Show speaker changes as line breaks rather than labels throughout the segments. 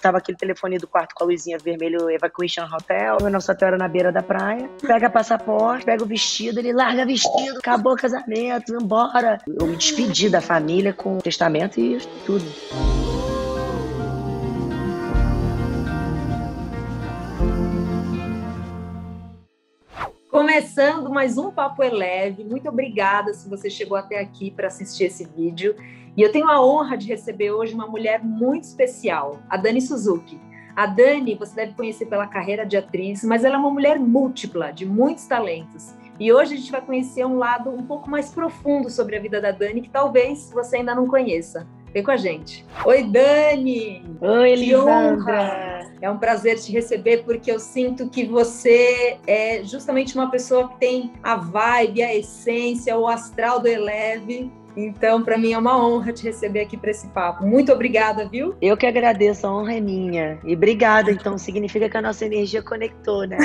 Tava aquele telefone do quarto com a luzinha vermelha, Evacuation Hotel. O nosso hotel era na beira da praia. Pega passaporte, pega o vestido, ele larga vestido, acabou o casamento, embora. Eu me despedi da família com testamento e tudo.
Começando mais um Papo Eleve. Muito obrigada se você chegou até aqui para assistir esse vídeo. E eu tenho a honra de receber hoje uma mulher muito especial, a Dani Suzuki. A Dani, você deve conhecer pela carreira de atriz, mas ela é uma mulher múltipla, de muitos talentos. E hoje a gente vai conhecer um lado um pouco mais profundo sobre a vida da Dani, que talvez você ainda não conheça. Vem com a gente. Oi, Dani!
Oi,
que
Elisandra!
Honra! É um prazer te receber, porque eu sinto que você é justamente uma pessoa que tem a vibe, a essência, o astral do Eleve. Então, para mim é uma honra te receber aqui para esse papo. Muito obrigada, viu?
Eu que agradeço, a honra é minha. E obrigada, então significa que a nossa energia conectou, né?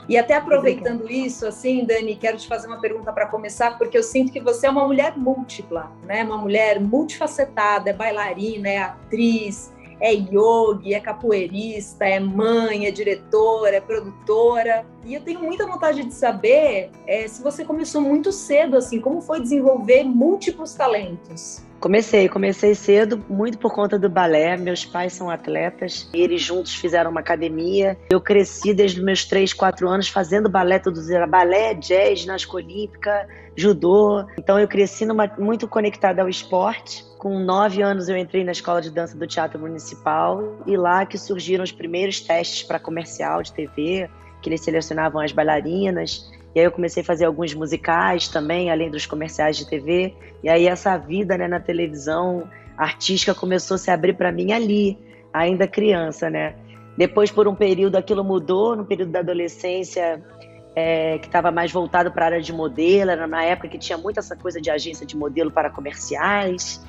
E até aproveitando isso, assim, Dani, quero te fazer uma pergunta para começar, porque eu sinto que você é uma mulher múltipla, né? Uma mulher multifacetada, é bailarina, é atriz, é yogi, é capoeirista, é mãe, é diretora, é produtora. E eu tenho muita vontade de saber se você começou muito cedo, assim, como foi desenvolver múltiplos talentos?
Comecei cedo, muito por conta do balé. Meus pais são atletas e eles juntos fizeram uma academia. Eu cresci desde os meus 3, 4 anos fazendo balé, todos era balé, jazz, ginástica olímpica, judô. Então eu cresci muito conectada ao esporte. Com 9 anos eu entrei na escola de dança do Teatro Municipal e lá que surgiram os primeiros testes para comercial de TV, que eles selecionavam as bailarinas. E aí eu comecei a fazer alguns musicais também, além dos comerciais de TV. E aí essa vida, né, na televisão artística começou a se abrir para mim ali, ainda criança, né? Depois, por um período, aquilo mudou, no período da adolescência, que estava mais voltado para a área de modelo. Era na época que tinha muito essa coisa de agência de modelo para comerciais.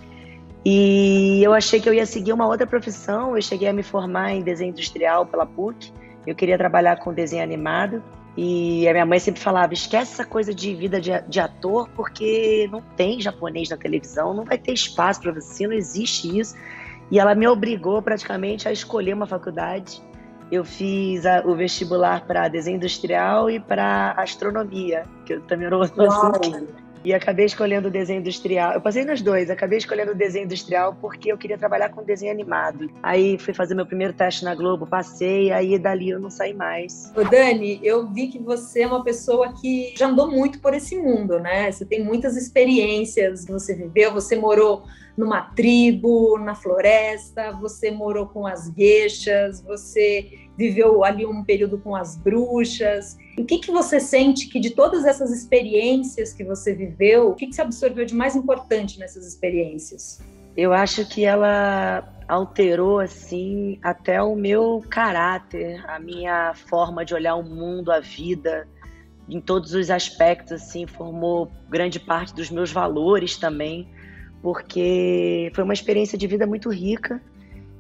E eu achei que eu ia seguir uma outra profissão. Eu cheguei a me formar em desenho industrial pela PUC. Eu queria trabalhar com desenho animado. E a minha mãe sempre falava, esquece essa coisa de vida de ator, porque não tem japonês na televisão, não vai ter espaço para você, não existe isso. E ela me obrigou praticamente a escolher uma faculdade. Eu fiz o vestibular para desenho industrial e para astronomia, que eu também era outro assunto. E acabei escolhendo o desenho industrial. Eu passei nos dois, acabei escolhendo o desenho industrial porque eu queria trabalhar com desenho animado. Aí fui fazer meu primeiro teste na Globo, passei, aí dali eu não saí mais.
Ô Dani, eu vi que você é uma pessoa que já andou muito por esse mundo, né? Você tem muitas experiências, você viveu, você morou numa tribo, na floresta, você morou com as geishas, você viveu ali um período com as bruxas. O que você sente que de todas essas experiências que você viveu, o que você absorveu de mais importante nessas experiências?
Eu acho que ela alterou, assim, até o meu caráter, a minha forma de olhar o mundo, a vida, em todos os aspectos, assim, formou grande parte dos meus valores também, porque foi uma experiência de vida muito rica,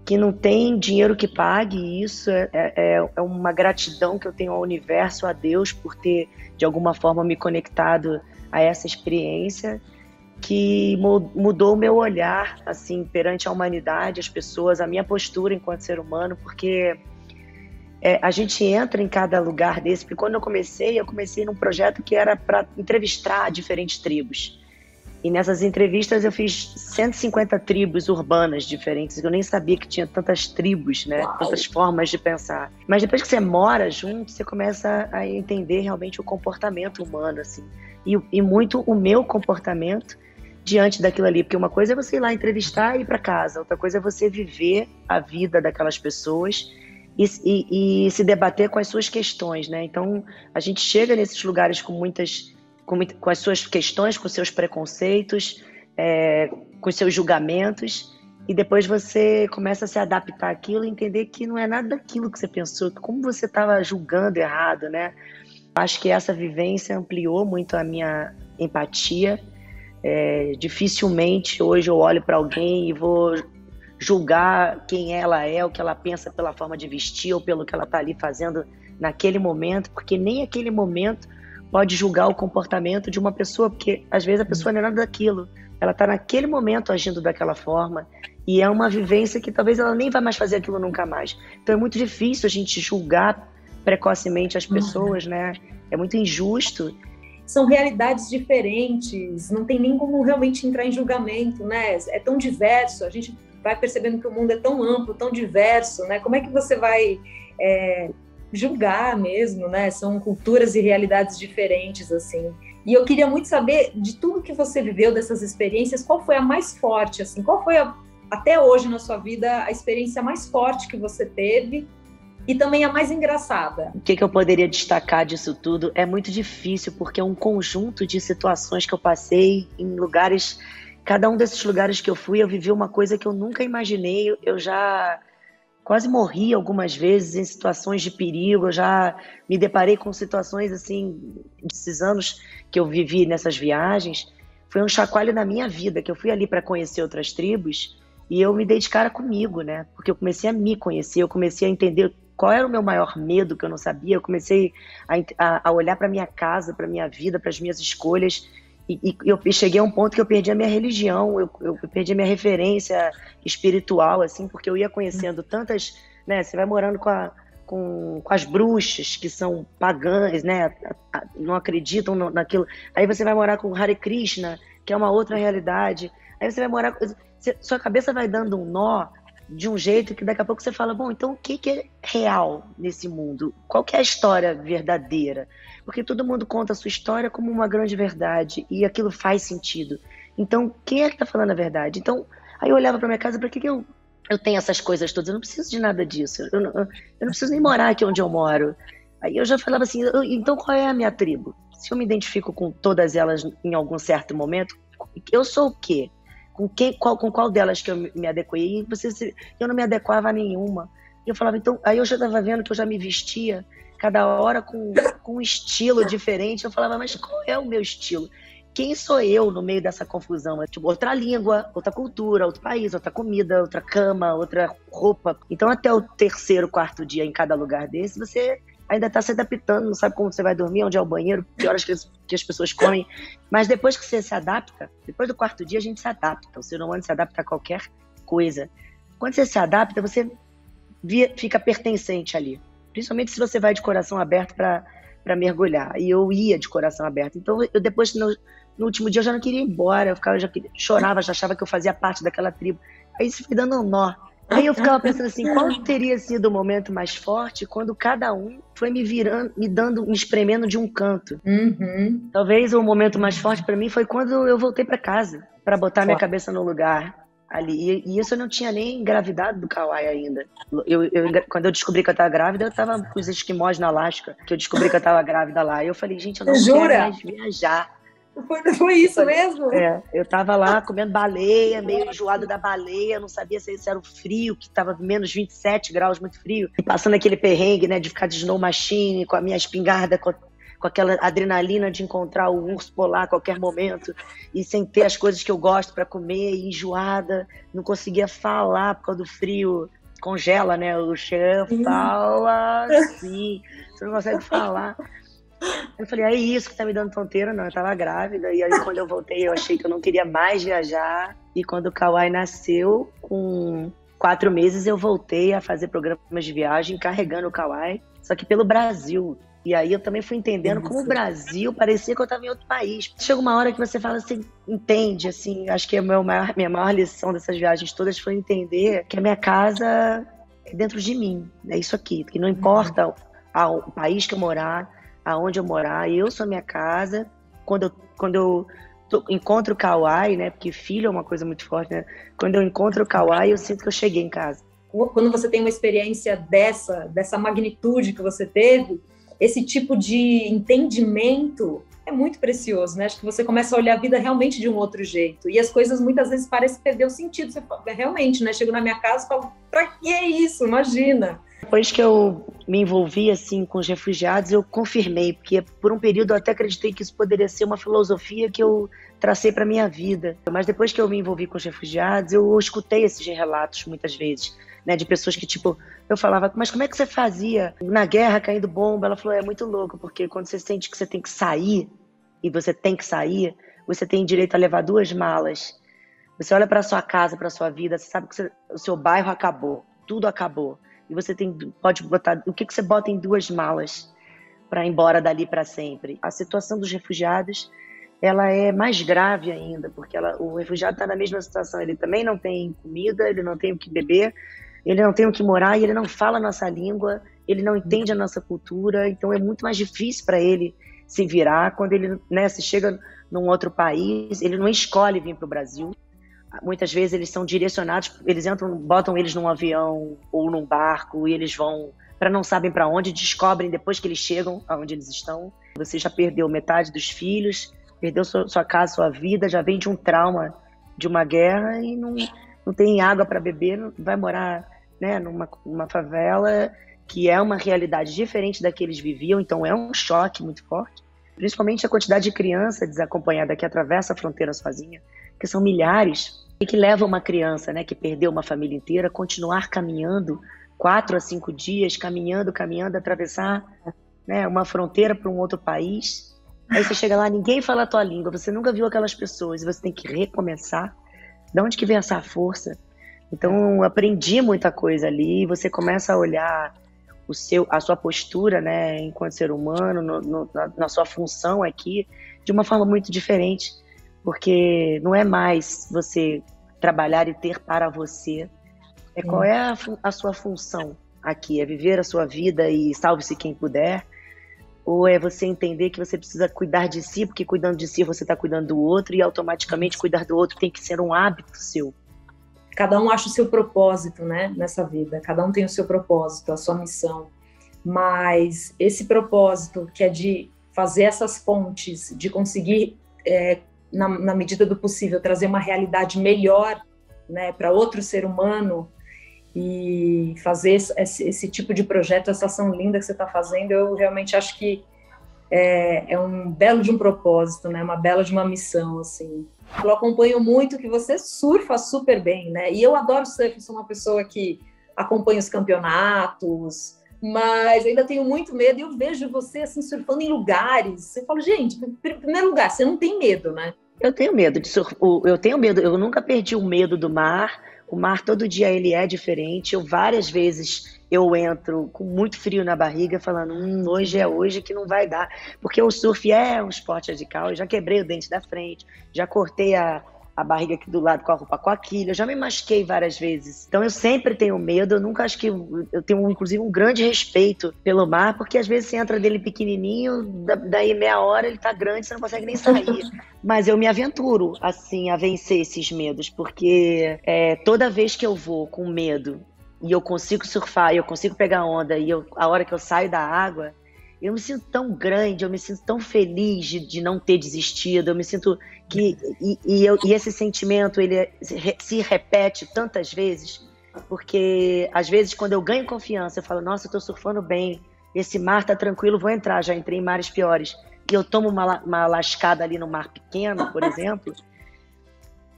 que não tem dinheiro que pague, e isso é uma gratidão que eu tenho ao universo, a Deus, por ter, de alguma forma, me conectado a essa experiência, que mudou o meu olhar, assim, perante a humanidade, as pessoas, a minha postura enquanto ser humano, porque a gente entra em cada lugar desse, porque quando eu comecei num projeto que era para entrevistar diferentes tribos. E nessas entrevistas eu fiz 150 tribos urbanas diferentes. Eu nem sabia que tinha tantas tribos, né?
Uau.
Tantas formas de pensar. Mas depois que você mora junto, você começa a entender realmente o comportamento humano, assim. E muito o meu comportamento diante daquilo ali. Porque uma coisa é você ir lá entrevistar e ir para casa. Outra coisa é você viver a vida daquelas pessoas e se debater com as suas questões, né? Então, a gente chega nesses lugares com as suas questões, com seus preconceitos, com os seus julgamentos, e depois você começa a se adaptar àquilo e entender que não é nada daquilo que você pensou, que como você estava julgando errado, né? Acho que essa vivência ampliou muito a minha empatia. Dificilmente hoje eu olho para alguém e vou julgar quem ela é, o que ela pensa pela forma de vestir ou pelo que ela está ali fazendo naquele momento, porque nem aquele momento pode julgar o comportamento de uma pessoa, porque às vezes a pessoa não é nada daquilo. Ela está naquele momento agindo daquela forma E é uma vivência que talvez ela nem vai mais fazer aquilo nunca mais. Então é muito difícil a gente julgar precocemente as pessoas, né? É muito injusto.
São realidades diferentes, não tem nem como realmente entrar em julgamento, né? É tão diverso, a gente vai percebendo que o mundo é tão amplo, tão diverso, né? Como é que você vai julgar mesmo, né? São culturas e realidades diferentes, assim. E eu queria muito saber, de tudo que você viveu, dessas experiências, qual foi a mais forte, assim? Qual foi, até hoje na sua vida, a experiência mais forte que você teve e também a mais engraçada?
O que eu poderia destacar disso tudo? É muito difícil, porque é um conjunto de situações que eu passei em lugares. Cada um desses lugares que eu fui, eu vivi uma coisa que eu nunca imaginei. Eu já quase morri algumas vezes em situações de perigo. Eu já me deparei com situações assim, desses anos que eu vivi nessas viagens. Foi um chacoalho na minha vida, que eu fui ali para conhecer outras tribos e eu me dei de cara comigo, né? Porque eu comecei a me conhecer, eu comecei a entender qual era o meu maior medo, que eu não sabia. Eu comecei a olhar para minha casa, para minha vida, para as minhas escolhas. E eu cheguei a um ponto que eu perdi a minha religião, eu perdi a minha referência espiritual, assim, porque eu ia conhecendo tantas, né? Você vai morando com as bruxas, que são pagãs, né? Não acreditam naquilo. Aí você vai morar com o Hare Krishna, que é uma outra realidade. Aí você vai morar... Sua cabeça vai dando um nó de um jeito que daqui a pouco você fala, bom, então o que é real nesse mundo? Qual que é a história verdadeira? Porque todo mundo conta a sua história como uma grande verdade e aquilo faz sentido. Então, quem é que está falando a verdade? Então, aí eu olhava para minha casa, para que eu tenho essas coisas todas? Eu não preciso de nada disso. Eu não preciso nem morar aqui onde eu moro. Aí eu já falava assim, então qual é a minha tribo? Se eu me identifico com todas elas em algum certo momento, eu sou o quê? Com qual delas que eu me adequei? E eu não me adequava a nenhuma. E eu falava, então, aí eu já estava vendo que eu já me vestia cada hora com um estilo diferente. Eu falava, mas qual é o meu estilo? Quem sou eu no meio dessa confusão? Tipo, outra língua, outra cultura, outro país, outra comida, outra cama, outra roupa. Então, até o terceiro, quarto dia em cada lugar desse, você ainda está se adaptando, não sabe como você vai dormir, onde é o banheiro, que horas que as pessoas comem. Mas depois que você se adapta, depois do quarto dia a gente se adapta. O ser humano se adapta a qualquer coisa. Quando você se adapta, você fica pertencente ali. Principalmente se você vai de coração aberto para mergulhar. E eu ia de coração aberto. Então, eu depois, no último dia, eu já não queria ir embora. Chorava, já achava que eu fazia parte daquela tribo. Aí isso foi dando um nó. Aí eu ficava pensando assim, qual teria sido o momento mais forte quando cada um foi me espremendo de um canto.
Uhum.
Talvez o momento mais forte para mim foi quando eu voltei para casa, para botar minha cabeça no lugar ali. E isso eu não tinha nem engravidado do Kauai ainda. Quando eu descobri que eu estava grávida, eu estava com os esquimós na Alasca, que eu descobri que eu estava grávida lá. E eu falei, gente, eu não quero mais viajar.
Foi isso mesmo?
Eu tava lá comendo baleia, meio enjoado da baleia, não sabia se isso era o frio, que tava menos 27 graus, muito frio, e passando aquele perrengue, né, de ficar de snow machine, com a minha espingarda, com aquela adrenalina de encontrar o urso polar a qualquer momento, e sem ter as coisas que eu gosto para comer, e enjoada, não conseguia falar por causa do frio, congela, né, o chão fala assim, você não consegue falar. Eu falei, é isso que tá me dando tonteira? Não, eu tava grávida. E aí, quando eu voltei, eu achei que eu não queria mais viajar. E quando o Kauai nasceu, com 4 meses, eu voltei a fazer programas de viagem, carregando o Kauai, só que pelo Brasil. E aí eu também fui entendendo como o Brasil parecia que eu tava em outro país. Chega uma hora que você fala assim, entende, assim, acho que minha maior lição dessas viagens todas foi entender que a minha casa é dentro de mim. É isso aqui, que não importa o país que eu morar, aonde eu morar, eu sou minha casa. Quando eu encontro o Kauai, né, porque filho é uma coisa muito forte, né, quando eu encontro o Kauai, eu sinto que eu cheguei em casa.
Quando você tem uma experiência dessa magnitude que você teve, esse tipo de entendimento é muito precioso, né? Acho que você começa a olhar a vida realmente de um outro jeito, e as coisas muitas vezes parecem perder o sentido. Você fala, realmente, né? Chego na minha casa e falo, pra que isso? Imagina!
Depois que eu me envolvi assim com os refugiados, eu confirmei, porque por um período eu até acreditei que isso poderia ser uma filosofia que eu tracei para minha vida. Mas depois que eu me envolvi com os refugiados, eu escutei esses relatos muitas vezes, né, de pessoas que, tipo, eu falava, mas como é que você fazia na guerra caindo bomba? Ela falou, é muito louco, porque quando você sente que você tem que sair, e você tem que sair, você tem direito a levar 2 malas. Você olha para sua casa, para sua vida, você sabe que o seu bairro acabou, tudo acabou. E você pode botar, o que você bota em 2 malas para ir embora dali para sempre? A situação dos refugiados, ela é mais grave ainda, porque o refugiado está na mesma situação. Ele também não tem comida, ele não tem o que beber, ele não tem o que morar e ele não fala a nossa língua, ele não entende a nossa cultura, então é muito mais difícil para ele se virar quando ele, né, se chega num outro país, ele não escolhe vir para o Brasil. Muitas vezes eles são direcionados, eles entram, botam eles num avião ou num barco e eles vão para não sabem para onde, descobrem depois que eles chegam aonde eles estão. Você já perdeu metade dos filhos, perdeu sua casa, sua vida, já vem de um trauma de uma guerra e não tem água para beber, vai morar, né, numa favela, que é uma realidade diferente da que eles viviam, então é um choque muito forte. Principalmente a quantidade de criança desacompanhada que atravessa a fronteira sozinha, que são milhares, e que leva uma criança, né, que perdeu uma família inteira, a continuar caminhando 4 a 5 dias, caminhando, atravessar, né, uma fronteira para um outro país. Aí você chega lá, ninguém fala a tua língua, você nunca viu aquelas pessoas, e você tem que recomeçar. De onde que vem essa força? Então, eu aprendi muita coisa ali, e você começa a olhar a sua postura, né, enquanto ser humano, na sua função aqui, de uma forma muito diferente, porque não é mais você trabalhar e ter para você, qual é a sua função aqui, é viver a sua vida e salve-se quem puder, ou é você entender que você precisa cuidar de si, porque cuidando de si você está cuidando do outro, e automaticamente cuidar do outro tem que ser um hábito seu.
Cada um acha o seu propósito, né, nessa vida. Cada um tem o seu propósito, a sua missão. Mas esse propósito, que é de fazer essas pontes, de conseguir, na medida do possível, trazer uma realidade melhor, né, para outro ser humano, e fazer esse tipo de projeto, essa ação linda que você está fazendo, eu realmente acho que é um belo de um propósito, né, uma bela de uma missão, assim. Eu acompanho muito que você surfa super bem, né? E eu adoro surf, sou uma pessoa que acompanha os campeonatos, mas ainda tenho muito medo. E eu vejo você assim surfando em lugares. Você fala, gente, em primeiro lugar, você não tem medo, né?
Eu tenho medo de surfar. Eu tenho medo. Eu nunca perdi o medo do mar. O mar todo dia ele é diferente. Várias vezes eu entro com muito frio na barriga, falando, hoje é hoje que não vai dar. Porque o surf é um esporte radical, eu já quebrei o dente da frente, já cortei a barriga aqui do lado com a roupa com a quilha, eu já me machuquei várias vezes. Então eu sempre tenho medo, eu nunca acho que... Eu tenho inclusive um grande respeito pelo mar, porque às vezes você entra dele pequenininho, daí meia hora ele tá grande, você não consegue nem sair. Mas eu me aventuro, assim, a vencer esses medos, porque toda vez que eu vou com medo, e eu consigo surfar, eu consigo pegar onda, e a hora que eu saio da água, eu me sinto tão grande, eu me sinto tão feliz de não ter desistido, eu me sinto que... E esse sentimento, ele se repete tantas vezes, porque às vezes quando eu ganho confiança, eu falo, nossa, eu tô surfando bem, esse mar tá tranquilo, vou entrar, já entrei em mares piores, e eu tomo uma lascada ali no mar pequeno, por exemplo,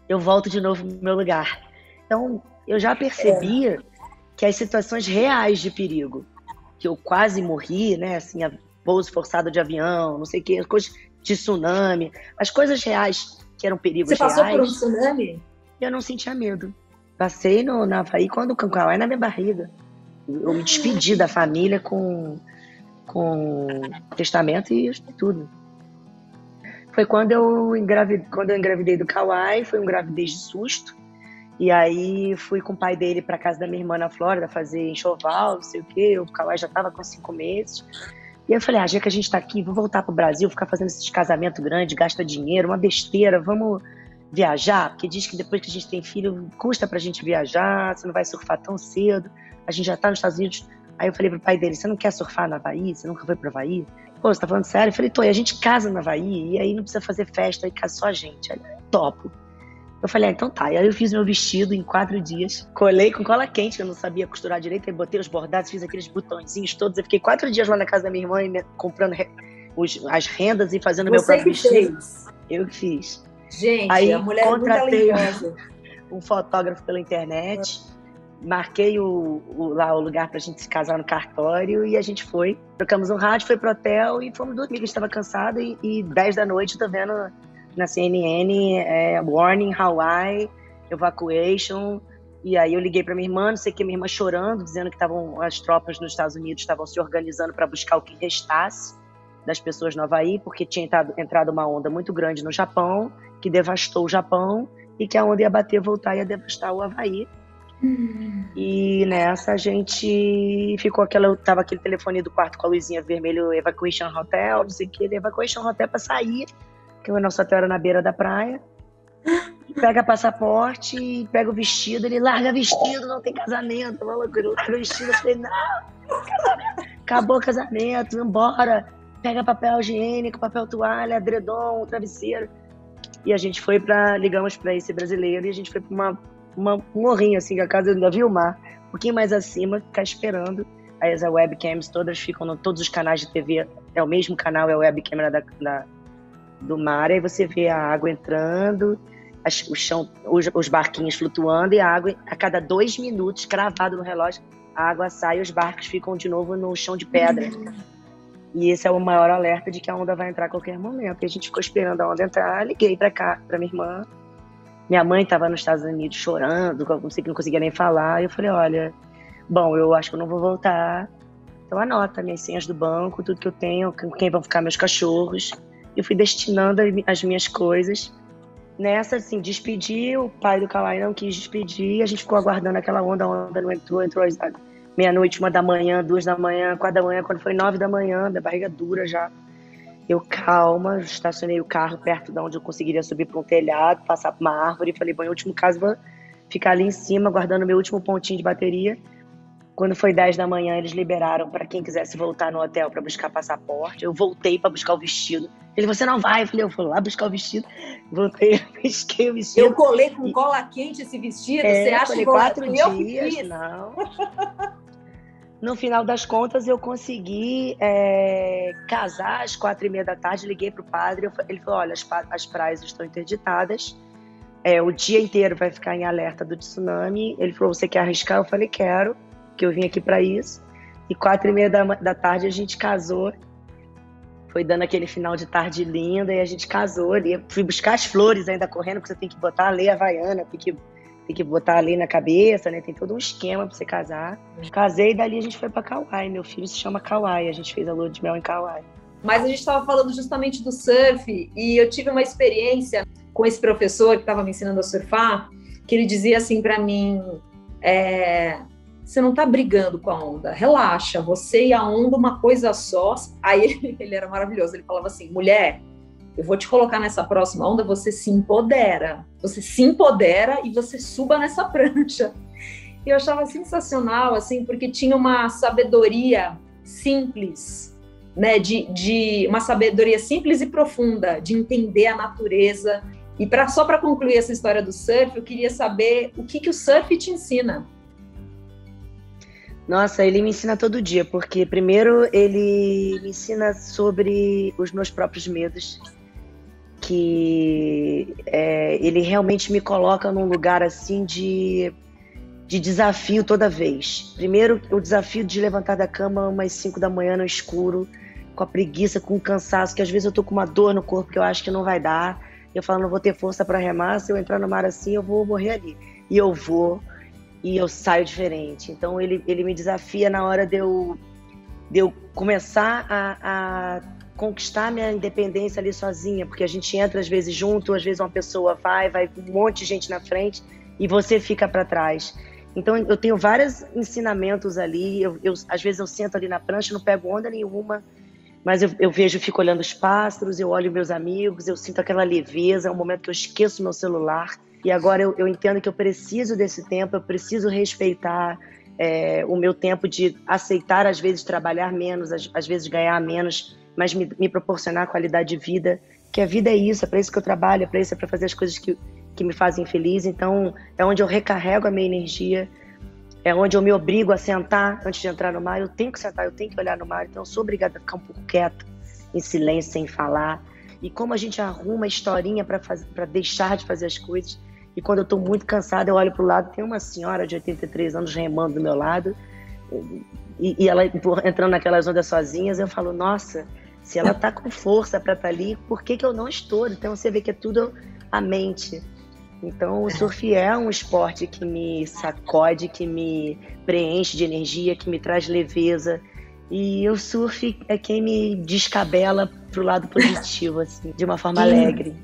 eu volto de novo no meu lugar. Então, eu já percebia que as situações reais de perigo, que eu quase morri, né, assim, pouso forçado de avião, não sei o que, coisas de tsunami, as coisas reais que eram perigos reais.
Você passou por um tsunami?
Eu não sentia medo. Passei no Havaí quando o Cancauá na minha barriga. Eu me despedi da família com testamento e tudo. Foi quando eu engravidei do Kauai, foi uma gravidez de susto. E aí fui com o pai dele para casa da minha irmã na Flórida fazer enxoval, não sei o quê. O Kauai já estava com 5 meses. E eu falei, já que a gente está aqui, vou voltar para o Brasil, ficar fazendo esses casamentos grandes, gasta dinheiro, uma besteira, vamos viajar? Porque diz que depois que a gente tem filho, custa pra gente viajar, você não vai surfar tão cedo, a gente já está nos Estados Unidos. Aí eu falei pro pai dele, você não quer surfar no Havaí? Você nunca foi pro Havaí? Pô, você tá falando sério? Eu falei, e a gente casa no Havaí, e aí não precisa fazer festa, aí casa só a gente. Aí, topo. Eu falei, então tá. E aí eu fiz meu vestido em 4 dias. Colei com cola quente, que eu não sabia costurar direito. Aí botei os bordados, fiz aqueles botõezinhos todos. Eu fiquei 4 dias lá na casa da minha irmã, comprando as rendas e fazendo meu próprio vestido. Eu que fiz.
Gente,
aí
a mulher
contratei
é muito
um fotógrafo pela internet. Marquei o lugar pra gente se casar no cartório. E a gente foi. Trocamos um rádio, foi pro hotel e fomos dormir. A gente tava cansado. E 10 da noite, tô vendo... na CNN, Warning, Hawaii, evacuation. E aí eu liguei para minha irmã, não sei o que, minha irmã chorando, dizendo que as tropas nos Estados Unidos estavam se organizando para buscar o que restasse das pessoas no Havaí, porque tinha entrado uma onda muito grande no Japão, que devastou o Japão, e que a onda ia bater, voltar e ia devastar o Havaí. E nessa a gente ficou tava aquele telefone do quarto com a luzinha vermelha, Evacuation Hotel, não sei o que, Evacuation Hotel para sair, porque o nosso hotel era na beira da praia. Pega passaporte, pega o vestido, ele larga vestido, não tem casamento, uma loucura, larga o vestido, eu falei, não, casamento, acabou o casamento, vambora, pega papel higiênico, papel toalha, edredom, travesseiro. E a gente ligamos para esse brasileiro e a gente foi para um morrinho, assim, que a casa ainda viu o mar, um pouquinho mais acima, ficar esperando. Aí as webcams todas ficam, todos os canais de TV, é o mesmo canal, é a webcam do mar, aí você vê a água entrando, o chão, os barquinhos flutuando, e a água, a cada 2 minutos, cravado no relógio, a água sai e os barcos ficam de novo no chão de pedra. E esse é o maior alerta de que a onda vai entrar a qualquer momento. E a gente ficou esperando a onda entrar, liguei pra cá, pra minha irmã. Minha mãe estava nos Estados Unidos chorando, não conseguia nem falar. E eu falei, olha, bom, eu acho que eu não vou voltar. Então anota minhas senhas do banco, tudo que eu tenho, quem vão ficar meus cachorros. Eu fui destinando as minhas coisas. Nessa, assim, despedi, o pai do Kauai não quis despedir, a gente ficou aguardando aquela onda, a onda não entrou meia-noite, 1 da manhã, 2 da manhã, 4 da manhã, quando foi 9 da manhã, minha barriga dura já. Eu, calma, estacionei o carro perto de onde eu conseguiria subir para um telhado, passar por uma árvore, e falei, bom, em último caso, vou ficar ali em cima, guardando meu último pontinho de bateria. Quando foi 10 da manhã, eles liberaram para quem quisesse voltar no hotel para buscar passaporte. Eu voltei para buscar o vestido. Ele, você não vai? Eu falei, eu vou lá buscar o vestido. Voltei, busquei o vestido.
Eu colei com cola quente esse vestido. Você acha que
4 dias?
Eu que fiz?
Não. No final das contas, eu consegui casar às 4h30 da tarde. Liguei para o padre. Ele falou, olha, as praias estão interditadas. O dia inteiro vai ficar em alerta do tsunami. Ele falou, você quer arriscar? Eu falei, quero, que eu vim aqui para isso. E 4h30 da tarde a gente casou. Foi dando aquele final de tarde lindo, e a gente casou ali. Fui buscar as flores ainda correndo, porque você tem que botar a lei havaiana, tem que botar a lei na cabeça, né? Tem todo um esquema para você casar. Casei e dali a gente foi para Kauai. Meu filho se chama Kauai, a gente fez a lua de mel em Kauai.
Mas a gente estava falando justamente do surf, e eu tive uma experiência com esse professor que estava me ensinando a surfar, que ele dizia assim para mim, você não tá brigando com a onda, relaxa, você e a onda uma coisa só. Aí ele era maravilhoso, ele falava assim, mulher, eu vou te colocar nessa próxima onda, você se empodera e você suba nessa prancha. E eu achava sensacional, assim, porque tinha uma sabedoria simples, né, de uma sabedoria simples e profunda, de entender a natureza. E só para concluir essa história do surf, eu queria saber o que o surf te ensina.
Nossa, ele me ensina todo dia, porque primeiro ele me ensina sobre os meus próprios medos, que ele realmente me coloca num lugar assim de desafio toda vez. Primeiro, o desafio de levantar da cama umas 5 da manhã no escuro, com a preguiça, com o cansaço, que às vezes eu tô com uma dor no corpo que eu acho que não vai dar, eu falo, não vou ter força para remar, se eu entrar no mar assim eu vou morrer ali. E eu vou. E eu saio diferente. Então ele me desafia na hora de eu começar a conquistar minha independência ali sozinha, porque a gente entra às vezes junto, às vezes uma pessoa vai com um monte de gente na frente e você fica para trás. Então eu tenho vários ensinamentos ali, às vezes eu sento ali na prancha, não pego onda nenhuma, mas eu vejo, fico olhando os pássaros, eu olho meus amigos, eu sinto aquela leveza, é um momento que eu esqueço meu celular. E agora eu entendo que eu preciso desse tempo, eu preciso respeitar o meu tempo de aceitar, às vezes, trabalhar menos, às vezes ganhar menos, mas me proporcionar qualidade de vida, que a vida é isso, é para isso que eu trabalho, é para fazer as coisas que me fazem feliz. Então, é onde eu recarrego a minha energia, é onde eu me obrigo a sentar antes de entrar no mar. Eu tenho que sentar, eu tenho que olhar no mar, então eu sou obrigada a ficar um pouco quieta, em silêncio, sem falar. E como a gente arruma a historinha para deixar de fazer as coisas. E quando eu estou muito cansada, eu olho para o lado, tem uma senhora de 83 anos remando do meu lado, e ela entrando naquelas ondas sozinhas, eu falo, nossa, se ela está com força para estar ali, por que eu não estou? Então você vê que é tudo a mente. Então o surf é um esporte que me sacode, que me preenche de energia, que me traz leveza. E o surf é quem me descabela pro lado positivo, assim, de uma forma alegre.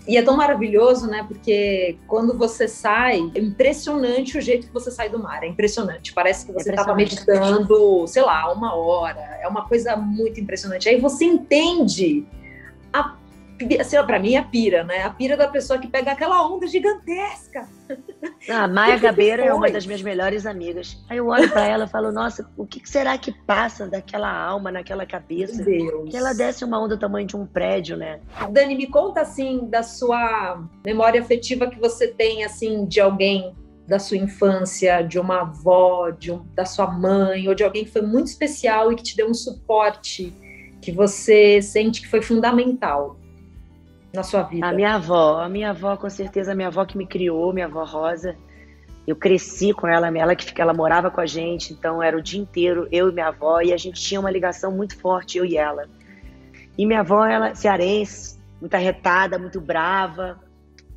E é tão maravilhoso, né? Porque quando você sai, é impressionante o jeito que você sai do mar. É impressionante. Parece que você estava meditando, sei lá, 1 hora. É uma coisa muito impressionante. Aí você entende assim, pra mim é a pira, né? A pira da pessoa que pega aquela onda gigantesca.
A Maia Gabeira é uma das minhas melhores amigas. Aí eu olho pra ela e falo, nossa, o que será que passa daquela alma, naquela cabeça?
Meu Deus.
Que ela desce uma onda do tamanho de um prédio, né?
Dani, me conta, assim, da sua memória afetiva que você tem, assim, de alguém da sua infância, de uma avó, da sua mãe, ou de alguém que foi muito especial e que te deu um suporte que você sente que foi fundamental na sua vida.
A minha avó, com certeza, a minha avó que me criou, minha avó Rosa. Eu cresci com ela ela morava com a gente, então era o dia inteiro, eu e minha avó, e a gente tinha uma ligação muito forte, eu e ela. E minha avó, ela cearense, muito arretada, muito brava.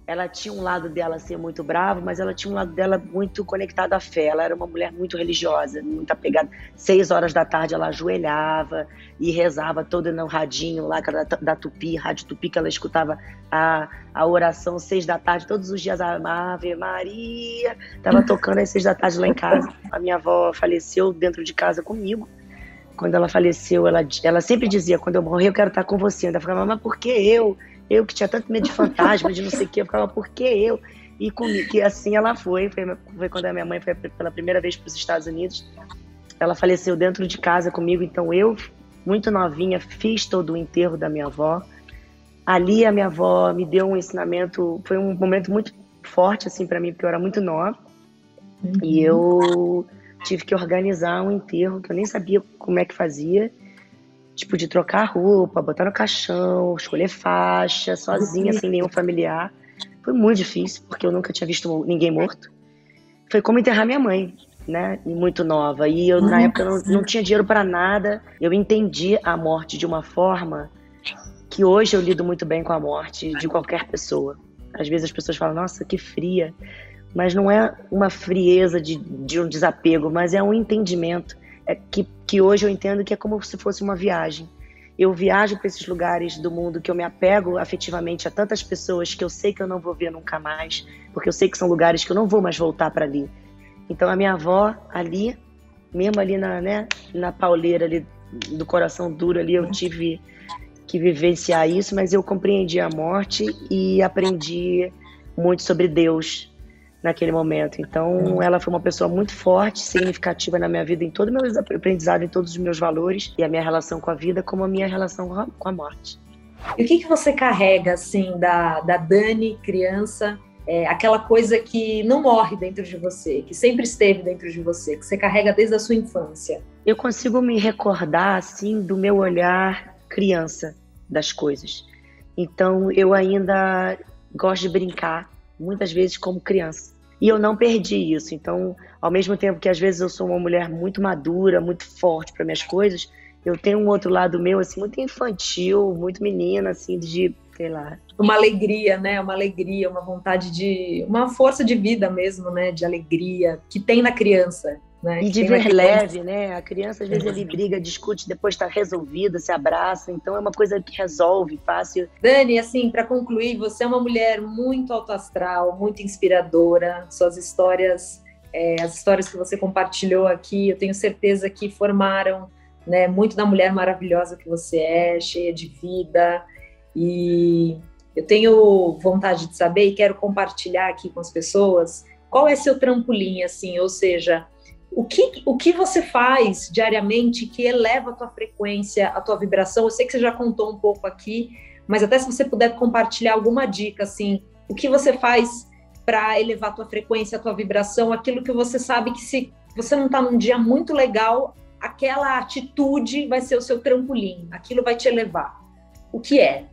Ela tinha um lado dela ser muito brava, mas ela tinha um lado dela muito conectado à fé. Ela era uma mulher muito religiosa, muito apegada. 6 horas da tarde ela ajoelhava e rezava todo no radinho lá da Tupi, Rádio Tupi, que ela escutava a oração 6 da tarde, todos os dias, a Ave Maria. Estava tocando às 6 da tarde lá em casa. A minha avó faleceu dentro de casa comigo. Quando ela faleceu, ela sempre dizia, quando eu morrer eu quero estar com você. Ela ficava, mas por que eu? Eu que tinha tanto medo de fantasma, de não sei o que, eu ficava, por que eu? E comigo, que assim ela foi quando a minha mãe foi pela primeira vez para os Estados Unidos. Ela faleceu dentro de casa comigo, então eu, muito novinha, fiz todo o enterro da minha avó. Ali a minha avó me deu um ensinamento, foi um momento muito forte assim para mim, porque eu era muito nova. E eu tive que organizar um enterro que eu nem sabia como é que fazia. Tipo, de trocar roupa, botar no caixão, escolher faixa, sozinha, sem nenhum familiar. Foi muito difícil, porque eu nunca tinha visto ninguém morto. Foi como enterrar minha mãe, né? E muito nova. E eu, na época, não tinha dinheiro para nada. Eu entendi a morte de uma forma que hoje eu lido muito bem com a morte de qualquer pessoa. Às vezes as pessoas falam, nossa, que fria. Mas não é uma frieza de um desapego, mas é um entendimento. Que hoje eu entendo que é como se fosse uma viagem. Eu viajo para esses lugares do mundo que eu me apego afetivamente a tantas pessoas que eu sei que eu não vou ver nunca mais, porque eu sei que são lugares que eu não vou mais voltar para ali. Então a minha avó ali, mesmo ali na pauleira ali, do coração duro ali, eu tive que vivenciar isso, mas eu compreendi a morte e aprendi muito sobre Deus naquele momento. Então ela foi uma pessoa muito forte, significativa na minha vida, em todo o meu aprendizado, em todos os meus valores, e a minha relação com a vida, como a minha relação com a morte.
E o que você carrega, assim, da Dani, criança, aquela coisa que não morre dentro de você, que sempre esteve dentro de você, que você carrega desde a sua infância?
Eu consigo me recordar, assim, do meu olhar criança das coisas. Então eu ainda gosto de brincar, muitas vezes como criança. E eu não perdi isso. Então, ao mesmo tempo que às vezes eu sou uma mulher muito madura, muito forte para minhas coisas, eu tenho um outro lado meu, assim, muito infantil, muito menina, assim, de, sei lá.
Uma alegria, né? Uma alegria, uma vontade uma força de vida mesmo, né? De alegria, que tem na criança. Né?
E de ver leve, né? A criança às vezes ele briga, discute, depois está resolvida, se abraça, então é uma coisa que resolve fácil.
Dani, assim, para concluir, você é uma mulher muito autoastral, muito inspiradora, suas histórias, as histórias que você compartilhou aqui, eu tenho certeza que formaram, né, muito da mulher maravilhosa que você é, cheia de vida, e eu tenho vontade de saber e quero compartilhar aqui com as pessoas qual é seu trampolim, assim, ou seja, o que você faz diariamente que eleva a tua frequência, a tua vibração? Eu sei que você já contou um pouco aqui, mas até se você puder compartilhar alguma dica, assim, o que você faz para elevar a tua frequência, a tua vibração, aquilo que você sabe que se você não está num dia muito legal, aquela atitude vai ser o seu trampolim, aquilo vai te elevar. O que é?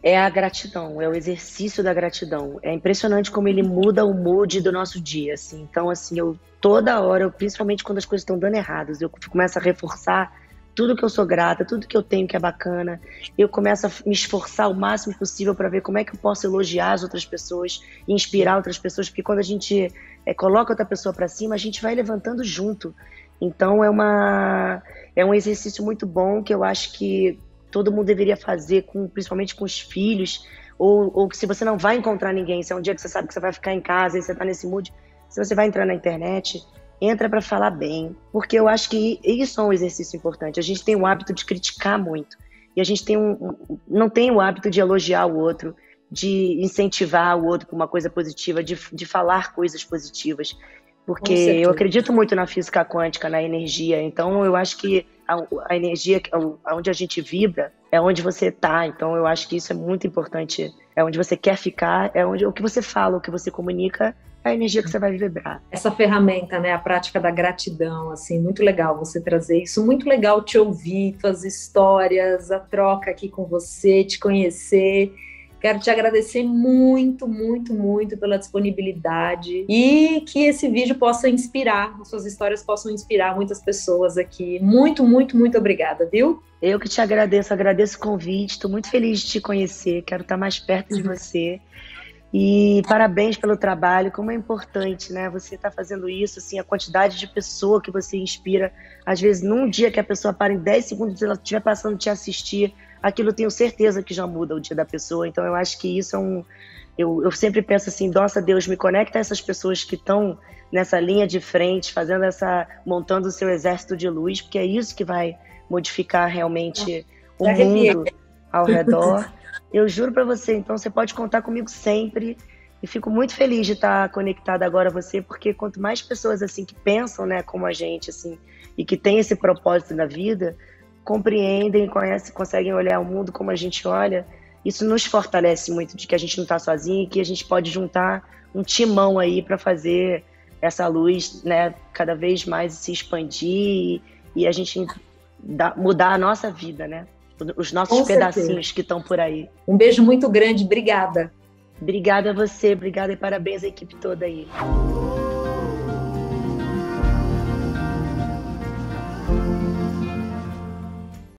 É a gratidão, é o exercício da gratidão. É impressionante como ele muda o mood do nosso dia, assim. Então, assim, toda hora, principalmente quando as coisas estão dando erradas, eu começo a reforçar tudo que eu sou grata, tudo que eu tenho que é bacana. Eu começo a me esforçar o máximo possível para ver como é que eu posso elogiar as outras pessoas, inspirar outras pessoas, porque quando a gente coloca outra pessoa para cima, a gente vai levantando junto. Então é um exercício muito bom que eu acho que todo mundo deveria fazer, principalmente com os filhos, ou que se você não vai encontrar ninguém, se é um dia que você sabe que você vai ficar em casa e você está nesse mood, se você vai entrar na internet, entra para falar bem, porque eu acho que isso é um exercício importante. A gente tem o hábito de criticar muito, e a gente não tem o hábito de elogiar o outro, de incentivar o outro para uma coisa positiva, de falar coisas positivas. Porque eu acredito muito na física quântica, na energia. Então, eu acho que a energia, onde a gente vibra, é onde você está. Então, eu acho que isso é muito importante. É onde você quer ficar, o que você fala, o que você comunica, é a energia que você vai vibrar.
Essa ferramenta, né, a prática da gratidão, assim, muito legal você trazer isso. Muito legal te ouvir, tuas histórias, a troca aqui com você, te conhecer. Quero te agradecer muito, muito, muito pela disponibilidade e que esse vídeo possa inspirar, as suas histórias possam inspirar muitas pessoas aqui. Muito, muito, muito obrigada, viu?
Eu que te agradeço o convite, estou muito feliz de te conhecer, quero estar mais perto de você. E parabéns pelo trabalho, como é importante, né? Você está fazendo isso, assim, a quantidade de pessoa que você inspira. Às vezes, num dia que a pessoa para em 10 segundos, ela estiver passando a te assistir, aquilo eu tenho certeza que já muda o dia da pessoa. Então, eu acho que isso é eu sempre penso assim, nossa, Deus, me conecta a essas pessoas que estão nessa linha de frente, montando o seu exército de luz, porque é isso que vai modificar realmente o mundo ao redor. Eu juro para você, então você pode contar comigo sempre e fico muito feliz de estar conectada agora a você, porque quanto mais pessoas assim que pensam, né, como a gente assim, e que tem esse propósito na vida, compreendem, conseguem olhar o mundo como a gente olha, isso nos fortalece muito de que a gente não está sozinho e que a gente pode juntar um timão aí para fazer essa luz, né, cada vez mais se expandir e a gente mudar a nossa vida, né? Os nossos pedacinhos que estão por aí.
Um beijo muito grande, obrigada.
Obrigada a você, obrigada e parabéns à equipe toda aí.